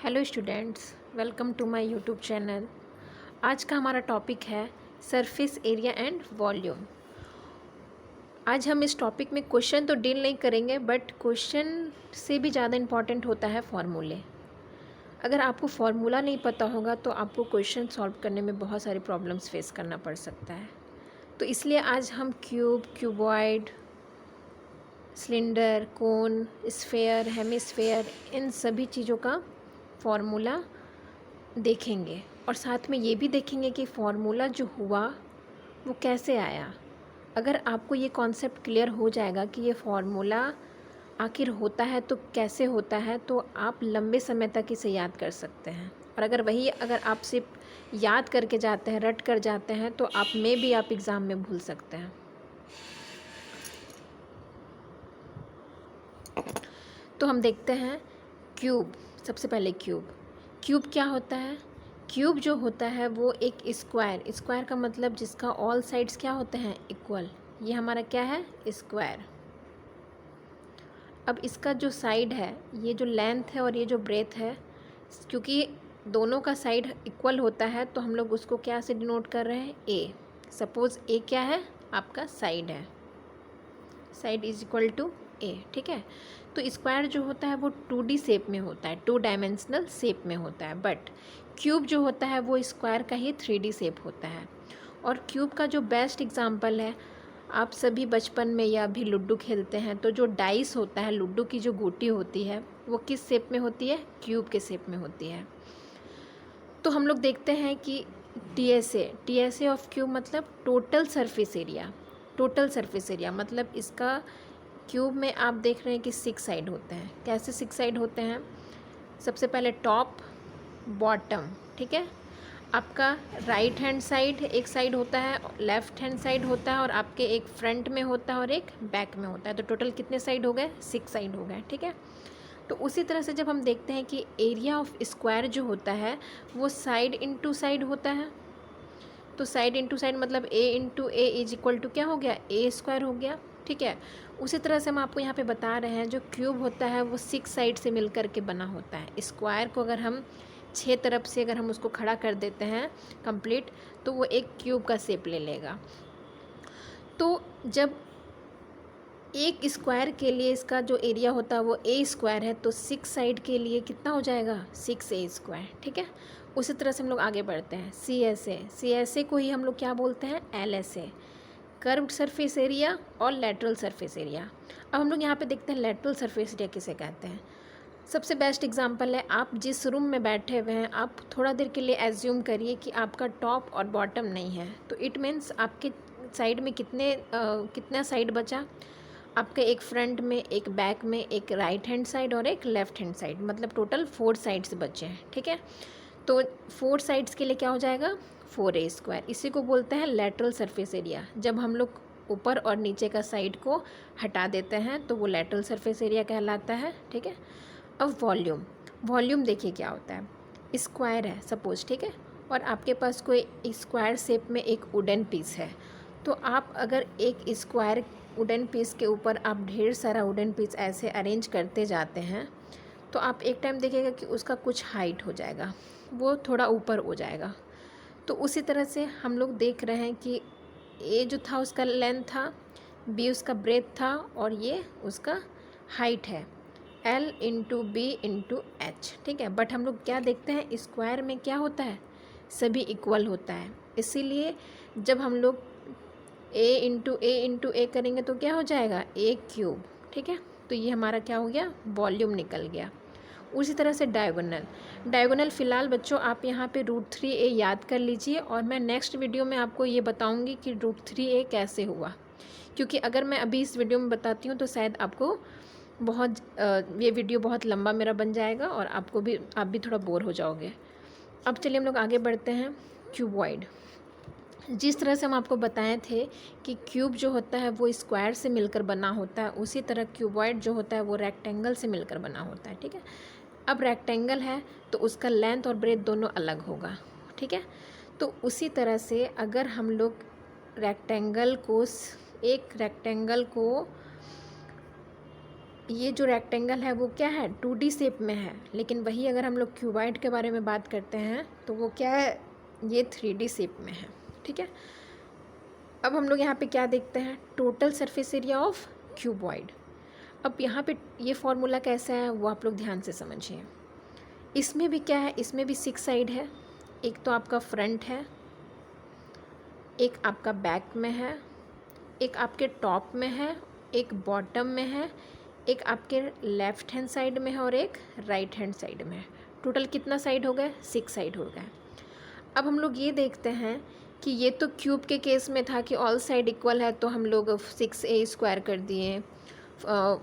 Hello students, welcome to my YouTube channel. आज का हमारा टॉपिक है सरफेस एरिया एंड वॉल्यूम। आज हम इस टॉपिक में क्वेश्चन तो डील नहीं करेंगे, बट क्वेश्चन से भी ज़्यादा इम्पॉर्टेंट होता है फार्मूले। अगर आपको फार्मूला नहीं पता होगा तो आपको क्वेश्चन सॉल्व करने में बहुत सारी प्रॉब्लम्स फेस करना पड़ सकता है। तो इसलिए आज हम क्यूब, क्यूबॉइड, सिलेंडर, कोन, स्फेयर, हेमिस्फेयर, इन सभी चीज़ों का फार्मूला देखेंगे और साथ में ये भी देखेंगे कि फार्मूला जो हुआ वो कैसे आया। अगर आपको ये कॉन्सेप्ट क्लियर हो जाएगा कि ये फार्मूला आखिर होता है तो कैसे होता है, तो आप लंबे समय तक इसे याद कर सकते हैं। और अगर आप सिर्फ याद करके जाते हैं, रट कर जाते हैं, तो आप एग्ज़ाम में भूल सकते हैं। तो हम देखते हैं क्यूब। सबसे पहले क्यूब क्या होता है? क्यूब जो होता है वो एक स्क्वायर का मतलब जिसका ऑल साइड्स क्या होते हैं, इक्वल। ये हमारा क्या है, स्क्वायर। अब इसका जो साइड है, ये जो लेंथ है और ये जो ब्रेथ है, क्योंकि दोनों का साइड इक्वल होता है तो हम लोग उसको क्या से डिनोट कर रहे हैं, ए। सपोज ए क्या है, आपका साइड है, साइड इज इक्वल टू ए। ठीक है। तो स्क्वायर जो होता है वो 2D शेप में होता है, 2 डायमेंशनल शेप में होता है, बट क्यूब जो होता है वो स्क्वायर का ही 3D शेप होता है। और क्यूब का जो बेस्ट एग्जांपल है, आप सभी बचपन में या भी लूडो खेलते हैं तो जो डाइस होता है, लूडो की जो गोटी होती है, वो किस शेप में होती है, क्यूब के शेप में होती है। तो हम लोग देखते हैं कि टीएसए ऑफ क्यूब मतलब टोटल सरफेस एरिया मतलब इसका क्यूब में आप देख रहे हैं कि 6 साइड होते हैं। कैसे 6 साइड होते हैं? सबसे पहले टॉप, बॉटम। ठीक है। आपका राइट हैंड साइड एक साइड होता है, लेफ्ट हैंड साइड होता है, और आपके एक फ्रंट में होता है और एक बैक में होता है। तो टोटल कितने साइड हो गए, 6 साइड हो गए। ठीक है। तो उसी तरह से जब हम देखते हैं कि एरिया ऑफ स्क्वायर जो होता है वो साइड इंटू साइड होता है। तो साइड इंटू साइड मतलब A into A is equal to क्या हो गया, ए स्क्वायर हो गया। ठीक है। उसी तरह से हम आपको यहाँ पे बता रहे हैं जो क्यूब होता है वो 6 साइड से मिल कर के बना होता है। स्क्वायर को अगर हम 6 तरफ से अगर हम उसको खड़ा कर देते हैं कंप्लीट, तो वो एक क्यूब का शेप ले लेगा। तो जब एक स्क्वायर के लिए इसका जो एरिया होता है वो ए स्क्वायर है, तो 6 साइड के लिए कितना हो जाएगा, 6a स्क्वायर। ठीक है। उसी तरह से हम लोग आगे बढ़ते हैं। सी एस ए को ही हम लोग क्या बोलते हैं, LSA, कर्व्ड सरफेस एरिया और लेटरल सरफेस एरिया। अब हम लोग यहाँ पे देखते हैं लेटरल सरफेस एरिया किसे कहते हैं। सबसे बेस्ट एग्जांपल है, आप जिस रूम में बैठे हुए हैं, आप थोड़ा देर के लिए एज्यूम करिए कि आपका टॉप और बॉटम नहीं है। तो इट मीन्स आपके साइड में कितना साइड बचा, आपके एक फ्रंट में, एक बैक में, एक राइट हैंड साइड और एक लेफ्ट हैंड साइड, मतलब टोटल 4 साइड्स बचे हैं। ठीक है। तो 4 साइड्स के लिए क्या हो जाएगा, 4a स्क्वायर। इसी को बोलते हैं लेटरल सरफेस एरिया। जब हम लोग ऊपर और नीचे का साइड को हटा देते हैं तो वो लेटरल सरफेस एरिया कहलाता है। ठीक है। अब वॉल्यूम देखिए क्या होता है। स्क्वायर है सपोज, ठीक है, और आपके पास कोई स्क्वायर शेप में एक वुडन पीस है। तो आप अगर एक स्क्वायर वुडन पीस के ऊपर आप ढेर सारा वुडन पीस ऐसे अरेंज करते जाते हैं, तो आप एक टाइम देखिएगा कि उसका कुछ हाइट हो जाएगा, वो थोड़ा ऊपर हो जाएगा। तो उसी तरह से हम लोग देख रहे हैं कि ए जो था उसका लेंथ था, बी उसका ब्रेथ था, और ये उसका हाइट है, L into B into H. ठीक है। बट हम लोग क्या देखते हैं, स्क्वायर में क्या होता है, सभी इक्वल होता है। इसीलिए जब हम लोग ए इंटू ए करेंगे तो क्या हो जाएगा, ए क्यूब। ठीक है। तो ये हमारा क्या हो गया, वॉल्यूम निकल गया। उसी तरह से डायगोनल फ़िलहाल बच्चों आप यहाँ पे √3a याद कर लीजिए, और मैं नेक्स्ट वीडियो में आपको ये बताऊँगी कि √3a कैसे हुआ। क्योंकि अगर मैं अभी इस वीडियो में बताती हूँ तो शायद आपको ये वीडियो बहुत लंबा मेरा बन जाएगा और आप भी थोड़ा बोर हो जाओगे। अब चलिए हम लोग आगे बढ़ते हैं। क्यूबॉइड, जिस तरह से हम आपको बताए थे कि क्यूब जो होता है वो स्क्वायर से मिलकर बना होता है, उसी तरह क्यूबॉइड जो होता है वो रेक्टेंगल से मिलकर बना होता है। ठीक है। अब रेक्टेंगल है तो उसका लेंथ और ब्रेथ दोनों अलग होगा। ठीक है। तो उसी तरह से अगर हम लोग एक रेक्टेंगल को ये जो रेक्टेंगल है वो क्या है, 2D शेप में है, लेकिन वही अगर हम लोग क्यूबॉइड के बारे में बात करते हैं तो वो क्या है, ये 3D शेप में है। ठीक है, अब हम लोग यहाँ पे क्या देखते हैं, total surface area of cuboid. अब यहाँ पे ये फॉर्मूला कैसा है वो आप लोग ध्यान से समझिए। इसमें भी क्या है, इसमें भी 6 साइड है, एक तो आपका फ्रंट है, एक आपका बैक में है, एक आपके टॉप में है, एक बॉटम में है, एक आपके लेफ़्ट हैंड साइड में है और एक राइट हैंड साइड में है। टोटल कितना साइड हो गए, 6 साइड हो गए। अब हम लोग ये देखते हैं कि ये तो क्यूब के केस में था कि ऑल साइड इक्वल है, तो हम लोग 6a² कर दिए,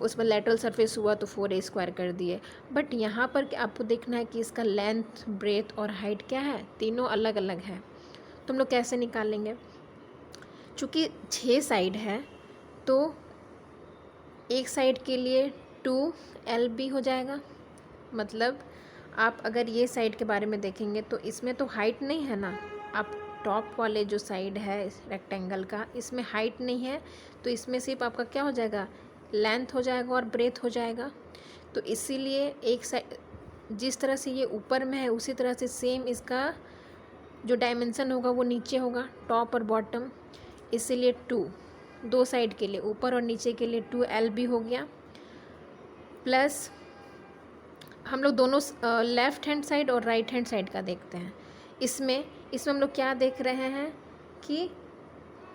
उसमें लेटरल सरफेस हुआ तो 4a² कर दिए। बट यहाँ पर आपको देखना है कि इसका लेंथ, ब्रेथ और हाइट क्या है, तीनों अलग अलग है। तो हम लोग कैसे निकालेंगे, चूँकि 6 साइड है तो एक साइड के लिए 2LB हो जाएगा। मतलब आप अगर ये साइड के बारे में देखेंगे तो इसमें तो हाइट नहीं है ना, आप टॉप वाले जो साइड है इस रेक्टेंगल का, इसमें हाइट नहीं है, तो इसमें सिर्फ आपका क्या हो जाएगा, लेंथ हो जाएगा और ब्रेथ हो जाएगा। तो इसीलिए एक साइड, जिस तरह से ये ऊपर में है उसी तरह से सेम इसका जो डायमेंशन होगा वो नीचे होगा, टॉप और बॉटम। इसीलिए 2, दो साइड के लिए, ऊपर और नीचे के लिए 2LB हो गया। प्लस हम लोग दोनों लेफ़्ट हैंड साइड और राइट हैंड साइड का देखते हैं। इसमें हम लोग क्या देख रहे हैं कि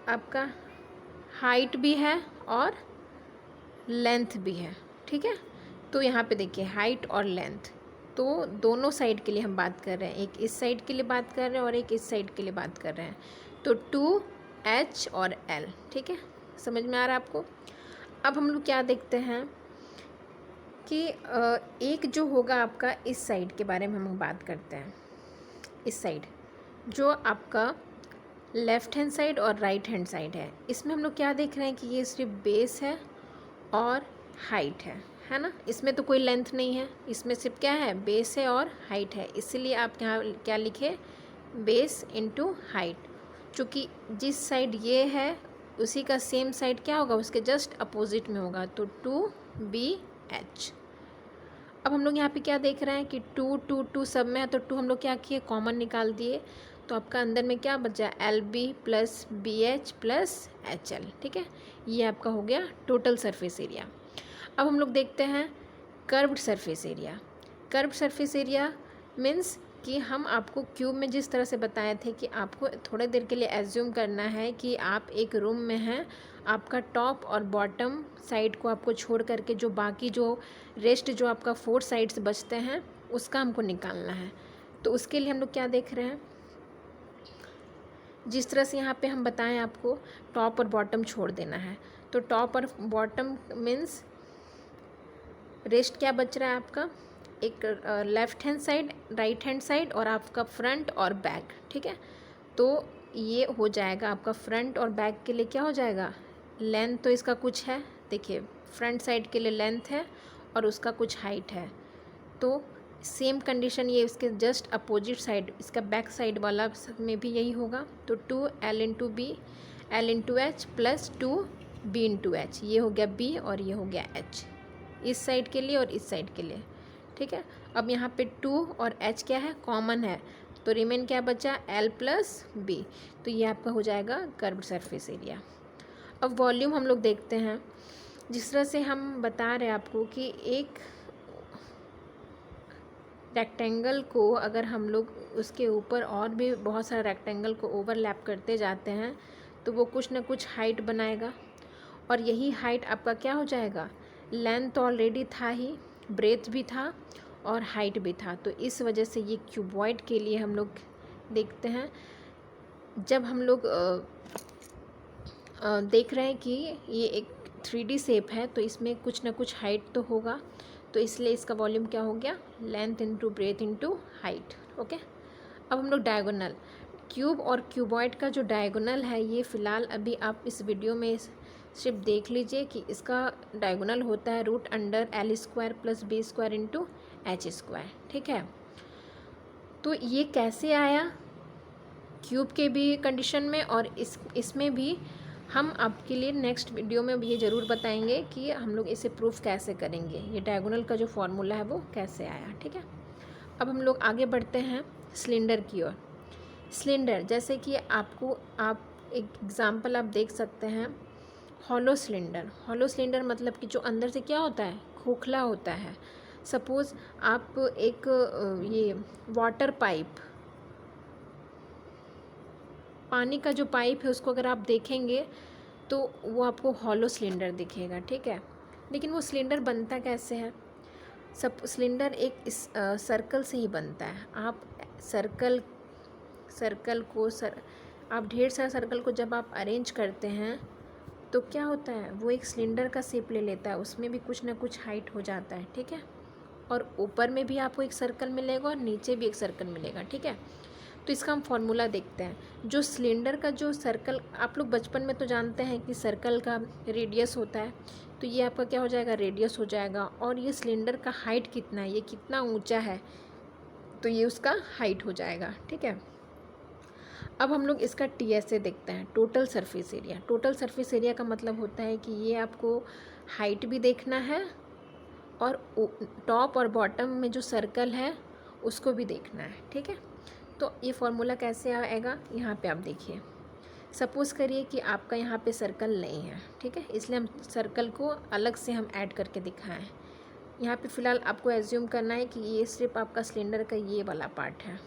आपका हाइट भी है और लेंथ भी है। ठीक है, तो यहाँ पे देखिए हाइट और लेंथ, तो दोनों साइड के लिए हम बात कर रहे हैं, एक इस साइड के लिए बात कर रहे हैं और एक इस साइड के लिए बात कर रहे हैं। तो 2H और L। ठीक है, समझ में आ रहा है आपको। अब हम लोग क्या देखते हैं कि एक जो होगा आपका इस साइड के बारे में हम बात करते हैं। इस साइड जो आपका लेफ़्ट हैंड साइड और राइट हैंड साइड है, इसमें हम लोग क्या देख रहे हैं कि ये सिर्फ बेस है और हाइट है ना। इसमें तो कोई लेंथ नहीं है, इसमें सिर्फ क्या है, बेस है और हाइट है। इसलिए आप यहाँ क्या लिखे, बेस इंटू हाइट। चूँकि जिस साइड ये है उसी का सेम साइड क्या होगा, उसके जस्ट अपोजिट में होगा, तो 2BH। अब हम लोग यहाँ पे क्या देख रहे हैं कि 2 सब में है, तो 2 हम लोग क्या किए, कॉमन निकाल दिए, तो आपका अंदर में क्या बचा, LB plus BH plus HL। ठीक है, ये आपका हो गया टोटल सरफेस एरिया। अब हम लोग देखते हैं curved surface area. Curved surface area means कि हम आपको क्यूब में जिस तरह से बताए थे कि आपको थोड़ी देर के लिए एज्यूम करना है कि आप एक रूम में हैं, आपका टॉप और बॉटम साइड को आपको छोड़ करके जो बाकी जो रेस्ट जो आपका 4 साइड्स बचते हैं उसका हमको निकालना है। तो उसके लिए हम लोग क्या देख रहे हैं, जिस तरह से यहाँ पे हम बताएं आपको टॉप और बॉटम छोड़ देना है, तो टॉप और बॉटम मीन्स रेस्ट क्या बच रहा है आपका, एक left hand side, right hand side और आपका फ्रंट और बैक। ठीक है, तो ये हो जाएगा आपका फ्रंट और बैक के लिए क्या हो जाएगा, लेंथ तो इसका कुछ है, देखिए फ्रंट साइड के लिए लेंथ है और उसका कुछ हाइट है। तो सेम कंडीशन ये इसके जस्ट अपोजिट साइड, इसका बैक साइड वाला में भी यही होगा। तो 2L into B, L into H plus 2B into H, ये हो गया B और ये हो गया H, इस साइड के लिए और इस साइड के लिए। ठीक है, अब यहाँ पे 2 और H क्या है, कॉमन है, तो रिमेन क्या बचा, L प्लस B। तो ये आपका हो जाएगा कर्व्ड सरफेस एरिया। अब वॉल्यूम हम लोग देखते हैं, जिस तरह से हम बता रहे हैं आपको कि एक रेक्टेंगल को अगर हम लोग उसके ऊपर और भी बहुत सारे रेक्टेंगल को ओवरलैप करते जाते हैं तो वो कुछ ना कुछ हाइट बनाएगा, और यही हाइट आपका क्या हो जाएगा, लेंथ ऑलरेडी था ही, ब्रेथ भी था और हाइट भी था। तो इस वजह से ये क्यूबॉइड के लिए हम लोग देखते हैं, जब हम लोग देख रहे हैं कि ये एक 3D शेप है तो इसमें कुछ ना कुछ हाइट तो होगा, तो इसलिए इसका वॉल्यूम क्या हो गया, length into breadth into height. Okay, अब हम लोग डायगोनल, क्यूब और क्यूबॉइड का जो डायगोनल है ये फ़िलहाल अभी आप इस वीडियो में सिर्फ देख लीजिए कि इसका डायगोनल होता है √L² plus B² into H²। ठीक है, तो ये कैसे आया क्यूब के भी कंडीशन में और इसमें भी हम आपके लिए नेक्स्ट वीडियो में ये ज़रूर बताएंगे कि हम लोग इसे प्रूफ कैसे करेंगे, ये डायगोनल का जो फॉर्मूला है वो कैसे आया। ठीक है, अब हम लोग आगे बढ़ते हैं सिलेंडर की ओर। सिलेंडर जैसे कि आप एक एग्ज़ाम्पल आप देख सकते हैं, हॉलो सिलेंडर। हॉलो सिलेंडर मतलब कि जो अंदर से क्या होता है, खोखला होता है। सपोज़ आप एक ये वाटर पाइप, पानी का जो पाइप है उसको अगर आप देखेंगे तो वो आपको हॉलो सिलेंडर दिखेगा। ठीक है, लेकिन वो सिलेंडर बनता कैसे है? सब सिलेंडर एक इस सर्कल से ही बनता है। आप आप ढेर सारे सर्कल को जब आप अरेंज करते हैं तो क्या होता है, वो एक सिलेंडर का शेप ले लेता है, उसमें भी कुछ ना कुछ हाइट हो जाता है। ठीक है, और ऊपर में भी आपको एक सर्कल मिलेगा और नीचे भी एक सर्कल मिलेगा। ठीक है, तो इसका हम फॉर्मूला देखते हैं। जो सिलेंडर का जो सर्कल, आप लोग बचपन में तो जानते हैं कि सर्कल का रेडियस होता है, तो ये आपका क्या हो जाएगा, रेडियस हो जाएगा। और ये सिलेंडर का हाइट कितना है, ये कितना ऊंचा है, तो ये उसका हाइट हो जाएगा। ठीक है, अब हम लोग इसका TSA देखते हैं, total surface area. Total surface area का मतलब होता है कि ये आपको हाइट भी देखना है और टॉप और बॉटम में जो सर्कल है उसको भी देखना है। ठीक है, तो ये फॉर्मूला कैसे आएगा, यहाँ पे आप देखिए। सपोज़ करिए कि आपका यहाँ पे सर्कल नहीं है। ठीक है, इसलिए हम सर्कल को अलग से हम ऐड करके दिखाएं। यहाँ पे फ़िलहाल आपको एज्यूम करना है कि ये सिर्फ आपका सिलेंडर का ये वाला पार्ट है।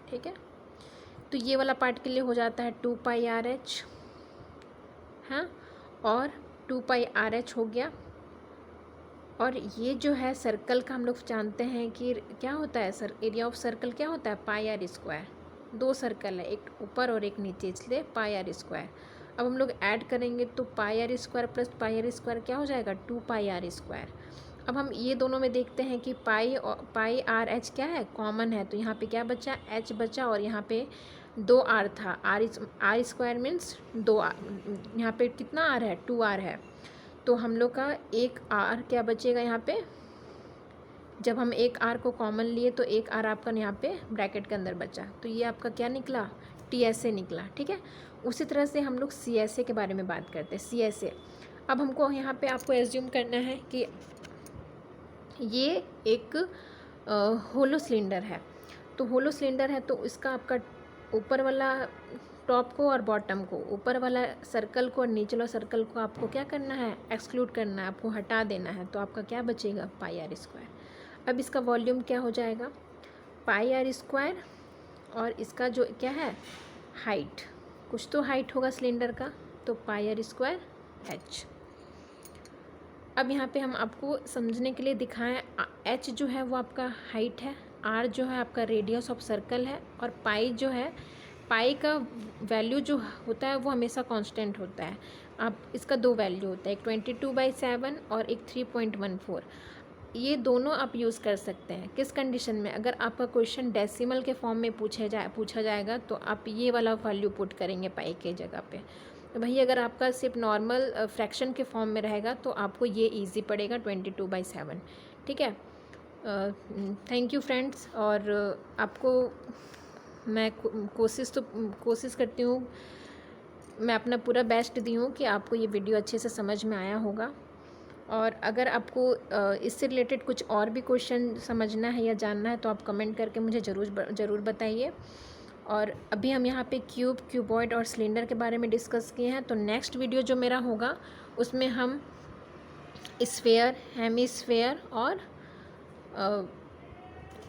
ठीक है, तो ये वाला पार्ट के लिए हो जाता है 2πRH, हाँ, और 2πRH हो गया। और ये जो है सर्कल का हम लोग जानते हैं कि क्या होता है, एरिया ऑफ सर्कल क्या होता है, πr²। दो सर्कल है, एक ऊपर और एक नीचे, इसलिए πr²। अब हम लोग ऐड करेंगे तो πr² प्लस πr² क्या हो जाएगा, 2πr²। अब हम ये दोनों में देखते हैं कि πr/h क्या है, कॉमन है, तो यहाँ पे क्या बचा, h बचा, और यहाँ पे 2r था। r² मीन्स 2r, यहाँ पे कितना r है, 2r है, तो हम लोग का एक r क्या बचेगा यहाँ पे। जब हम एक r को कॉमन लिए तो एक r आपका यहाँ पे ब्रैकेट के अंदर बचा, तो ये आपका क्या निकला, TSA निकला। ठीक है, उसी तरह से हम लोग CSA के बारे में बात करते हैं। CSA, अब हमको यहाँ पे आपको एज्यूम करना है कि ये एक होलो सिलेंडर है। तो होलो सिलेंडर है तो इसका आपका ऊपर वाला टॉप को और बॉटम को, ऊपर वाला सर्कल को और नीचे वाला सर्कल को आपको क्या करना है, एक्सक्लूड करना है, आपको हटा देना है। तो आपका क्या बचेगा, πr²। अब इसका वॉल्यूम क्या हो जाएगा, πr², और इसका जो क्या है हाइट, कुछ तो हाइट होगा सिलेंडर का, तो πr²h। अब यहाँ पे हम आपको समझने के लिए दिखाएं, h जो है वो आपका हाइट है, r जो है आपका रेडियस ऑफ सर्कल है, और पाई जो है, पाई का वैल्यू जो होता है वो हमेशा कांस्टेंट होता है। आप इसका दो वैल्यू होता है, एक 22/7 और एक 3.14। ये दोनों आप यूज़ कर सकते हैं किस कंडीशन में, अगर आपका क्वेश्चन डेसिमल के फॉर्म में पूछा जाएगा तो आप ये वाला वैल्यू पुट करेंगे पाई के जगह पे। तो भाई अगर आपका सिर्फ नॉर्मल फ्रैक्शन के फॉर्म में रहेगा तो आपको ये इजी पड़ेगा 22/7। ठीक है, थैंक यू फ्रेंड्स। और आपको मैं कोशिश करती हूँ, मैं अपना पूरा बेस्ट दी हूँ कि आपको ये वीडियो अच्छे से समझ में आया होगा। और अगर आपको इससे रिलेटेड कुछ और भी क्वेश्चन समझना है या जानना है तो आप कमेंट करके मुझे ज़रूर बताइए। और अभी हम यहाँ पे क्यूब, क्यूबॉइड और सिलेंडर के बारे में डिस्कस किए हैं, तो नेक्स्ट वीडियो जो मेरा होगा उसमें हम स्फेयर, हेमीस्फेयर और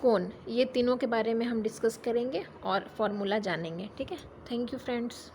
कोन, ये तीनों के बारे में हम डिस्कस करेंगे और फॉर्मूला जानेंगे। ठीक है, थैंक यू फ्रेंड्स।